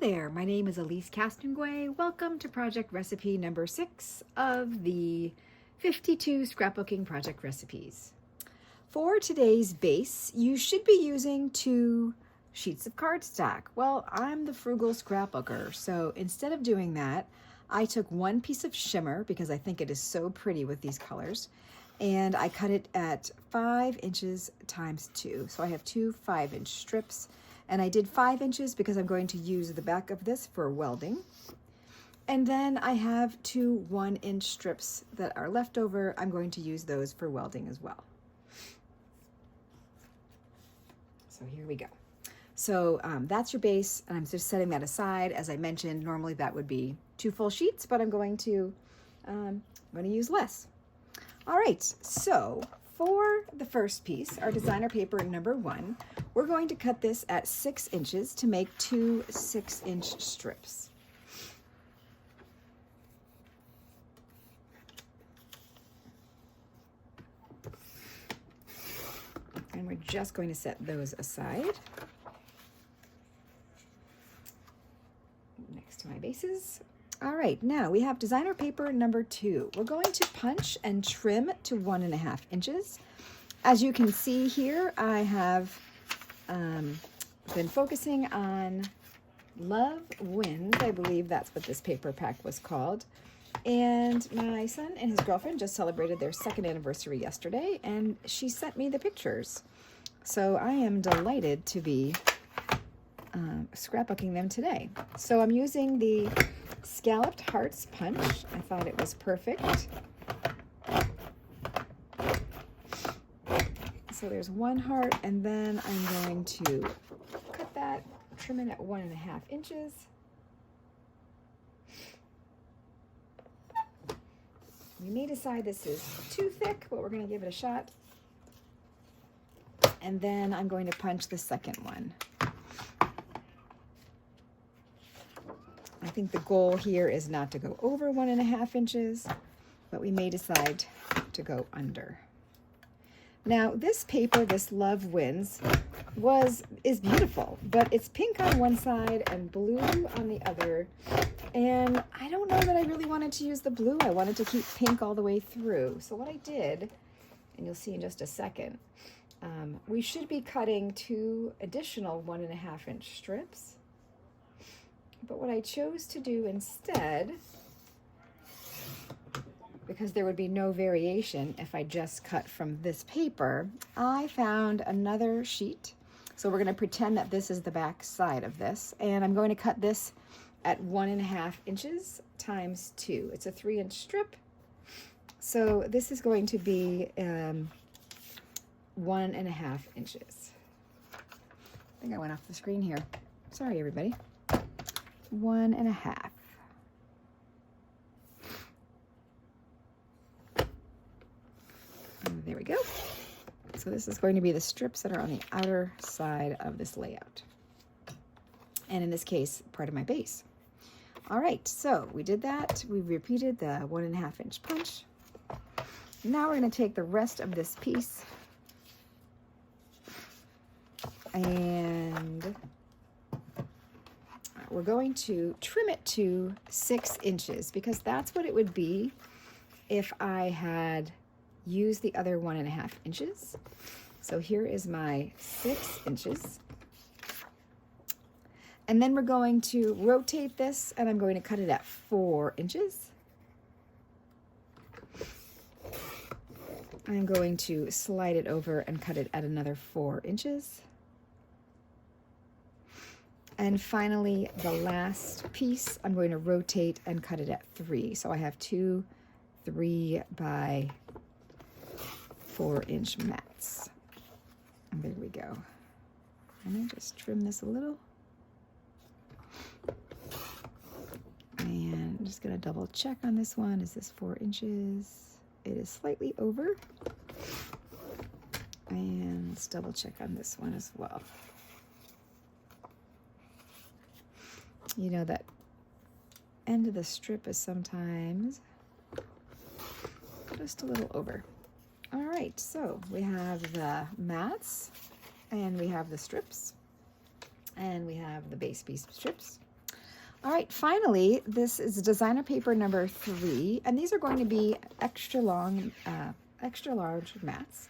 there, my name is Elise Castonguay. Welcome to project recipe number 6 of the 52 scrapbooking project recipes. For today's base, you should be using 2 sheets of cardstock. Well, I'm the frugal scrapbooker, so instead of doing that, I took 1 piece of shimmer because I think it is so pretty with these colors, and I cut it at 5 inches times 2. So I have 2 5-inch strips. And I did 5 inches because I'm going to use the back of this for welding. And then I have 2 1-inch strips that are left over. I'm going to use those for welding as well. So here we go. So that's your base, and I'm just setting that aside. As I mentioned, normally that would be 2 full sheets, but I'm going to use less. All right, so for the first piece, our designer paper number 1, we're going to cut this at 6 inches to make 2 6-inch strips. And we're just going to set those aside next to my bases. All right, now we have designer paper number 2. We're going to punch and trim to 1.5 inches. As you can see here, I have been focusing on Love Wins. I believe that's what this paper pack was called. And my son and his girlfriend just celebrated their 2nd anniversary yesterday, and she sent me the pictures. So I am delighted to be scrapbooking them today. So I'm using the Scalloped Hearts punch. I thought it was perfect. So there's 1 heart, and then I'm going to cut that, trim it at 1.5 inches. We may decide this is too thick, but we're going to give it a shot. And then I'm going to punch the second one. I think the goal here is not to go over 1.5 inches, but we may decide to go under. Now this paper, this Love Wins, is beautiful, but it's pink on one side and blue on the other. And I don't know that I really wanted to use the blue. I wanted to keep pink all the way through. So what I did, and you'll see in just a second, we should be cutting 2 additional 1.5-inch strips. But what I chose to do instead, because there would be no variation if I just cut from this paper, I found another sheet. So we're going to pretend that this is the back side of this, and I'm going to cut this at 1.5 inches times 2. It's a 3-inch strip. So this is going to be 1.5 inches. I think I went off the screen here. Sorry, everybody. 1.5. There we go. So this is going to be the strips that are on the outer side of this layout. And in this case, part of my base. All right, so we did that. We repeated the 1.5-inch punch. Now we're going to take the rest of this piece and we're going to trim it to 6 inches because that's what it would be if I had used the other 1.5 inches. So here is my 6 inches. And then we're going to rotate this, and I'm going to cut it at 4 inches. I'm going to slide it over and cut it at another 4 inches. And finally, the last piece, I'm going to rotate and cut it at 3. So I have 2 3 by 4-inch mats. And there we go. And I just trim this a little. And I'm just going to double check on this one. Is this 4 inches? It is slightly over. And let's double check on this one as well. You know, that end of the strip is sometimes just a little over. All right, so we have the mats, and we have the strips, and we have the base piece strips. All right, finally, this is designer paper number 3, and these are going to be extra long, extra large mats.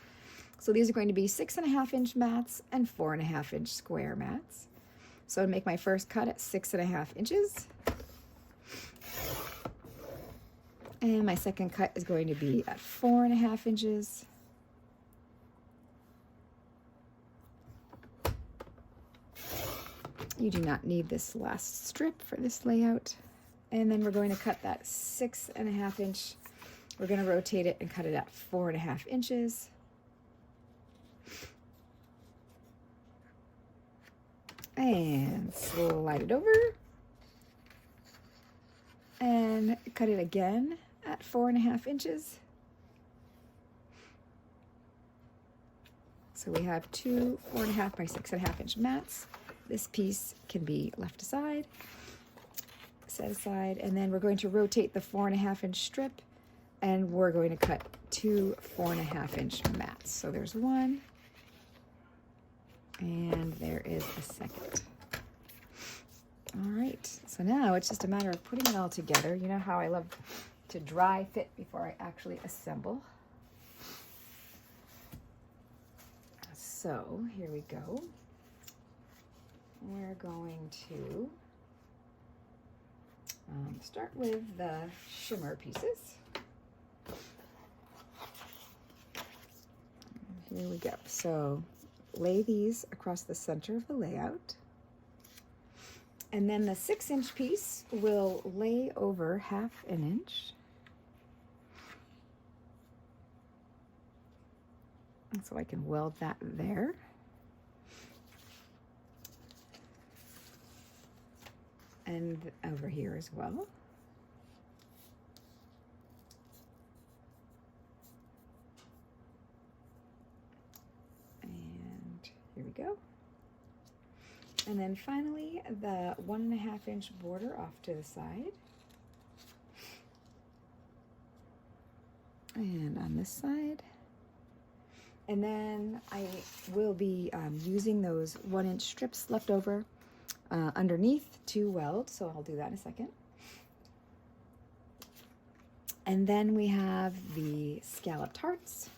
So these are going to be 6.5-inch mats and 4.5-inch square mats. So to make my first cut at 6.5 inches. And my second cut is going to be at 4.5 inches. You do not need this last strip for this layout. And then we're going to cut that 6.5 inch. We're going to rotate it and cut it at 4.5 inches. And slide it over. And cut it again at 4.5 inches. So we have two 4.5 by 6.5 inch mats. This piece can be left aside, set aside, and then we're going to rotate the 4.5 inch strip, and we're going to cut two 4.5 inch mats. So there's one, and there is a second. All right, so now it's just a matter of putting it all together. You know how I love to dry fit before I actually assemble. So here we go. We're going to start with the shimmer pieces. Here we go. So lay these across the center of the layout. And then the 6-inch piece will lay over 1/2 inch. And so I can weld that there. And over here as well. And here we go. And then finally, the 1.5 inch border off to the side. And on this side. And then I will be using those 1-inch strips left over underneath to weld, so I'll do that in a second. And then we have the scalloped hearts,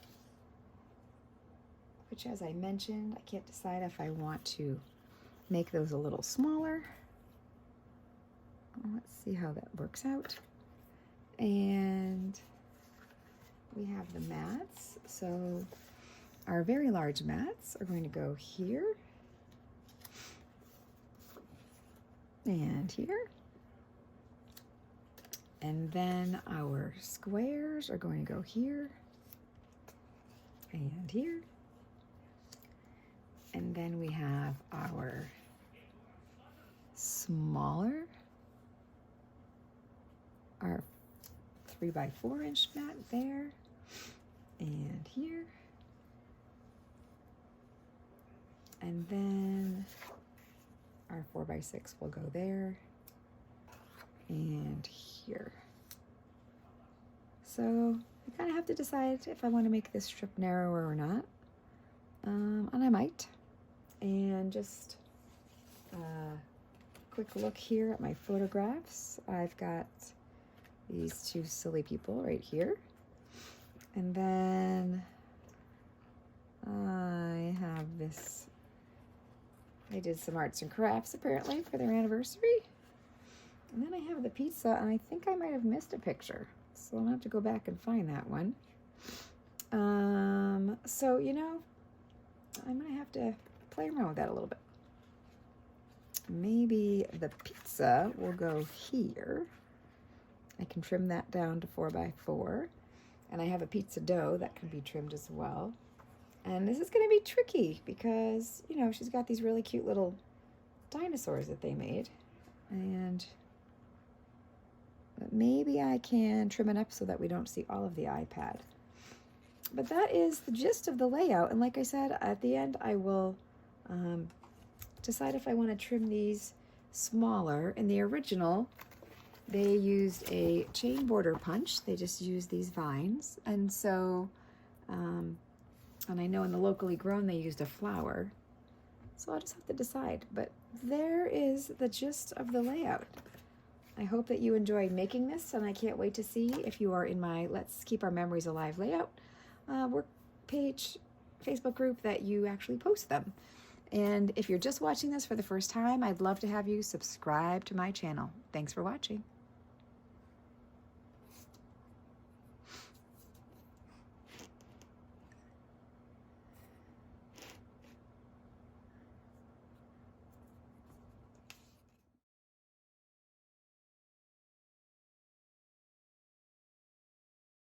which, as I mentioned, I can't decide if I want to make those a little smaller. Let's see how that works out. And we have the mats. So our very large mats are going to go here and here. And then our squares are going to go here and here. And then we have our smaller, our 3 by 4 inch mat there and here. And then our 4 by 6 will go there and here. So I kind of have to decide if I want to make this strip narrower or not. And I might. And just a quick look here at my photographs. I've got these two silly people right here. And then I have this. They did some arts and crafts apparently for their anniversary. And then I have the pizza, and I think I might have missed a picture. So I'll have to go back and find that one. So, you know, I might have to play around with that a little bit. Maybe the pizza will go here. I can trim that down to 4 by 4. And I have a pizza dough that can be trimmed as well. And this is going to be tricky because, you know, she's got these really cute little dinosaurs that they made. And maybe I can trim it up so that we don't see all of the iPad. But that is the gist of the layout. And like I said, at the end, I will decide if I want to trim these smaller. In the original, they used a chain border punch. They just used these vines. And so, and I know in the Locally Grown, they used a flower. So I'll just have to decide. But there is the gist of the layout. I hope that you enjoy making this, and I can't wait to see if you are in my Let's Keep Our Memories Alive layout work page, Facebook group, that you actually post them. And if you're just watching this for the first time, I'd love to have you subscribe to my channel. Thanks for watching.